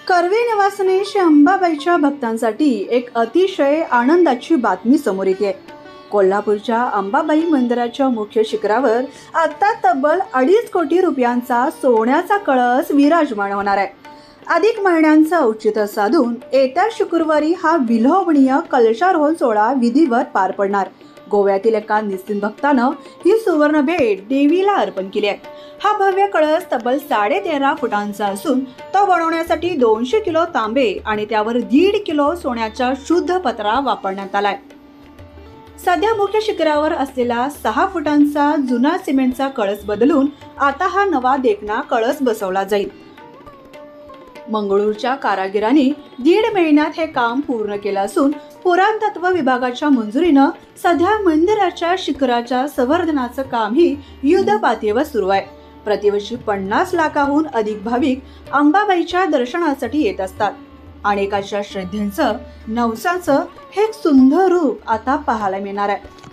कर्वे निवासने श्री अंबाबाईच्या भक्तांसाठी एक अतिशय आनंदाची बातमी समोर येते. कोल्हापूरच्या अंबाबाई मंदिराच्या मुख्य शिखरावर आता तब्बल 2.5 कोटी रुपयांचा सोन्याचा कळस विराजमान होणार आहे. अधिक महिन्यांचं औचित्य साधून येत्या शुक्रवारी हा विलोभनीय कलशारोहण सोहळा विधिवत पार पडणार. गोव्यातील एका निस्सिम भक्तानं ही सुवर्ण भेट देवीला अर्पण केली आहे. हा भव्य कळस तब्बल 13.5 फुटांचा असून तो बनवण्यासाठी 200 किलो तांबे आणि त्यावर 1.5 किलो सोन्याचा शुद्ध पत्रा वापरण्यात आलाय. सध्या मुख्य शिखरावर असलेला 6 फुटांचा जुना सिमेंटचा कळस बदलून आता हा नवा देखणा कळस बसवला जाईल. मंगळूरच्या कारागिरांनी 1.5 महिन्यात हे काम पूर्ण केलं असून पुरातत्व विभागाच्या मंजुरीनं सध्या मंदिराच्या शिखराच्या संवर्धनाचं कामही युद्धपातळीवर सुरू आहे. प्रतिवर्षी 50 लाखाहून अधिक भाविक अंबाबाईच्या दर्शनासाठी येत असतात. अनेकांच्या श्रद्धेचं नवसाचं हे एक सुंदर रूप आता पाहायला मिळणार आहे.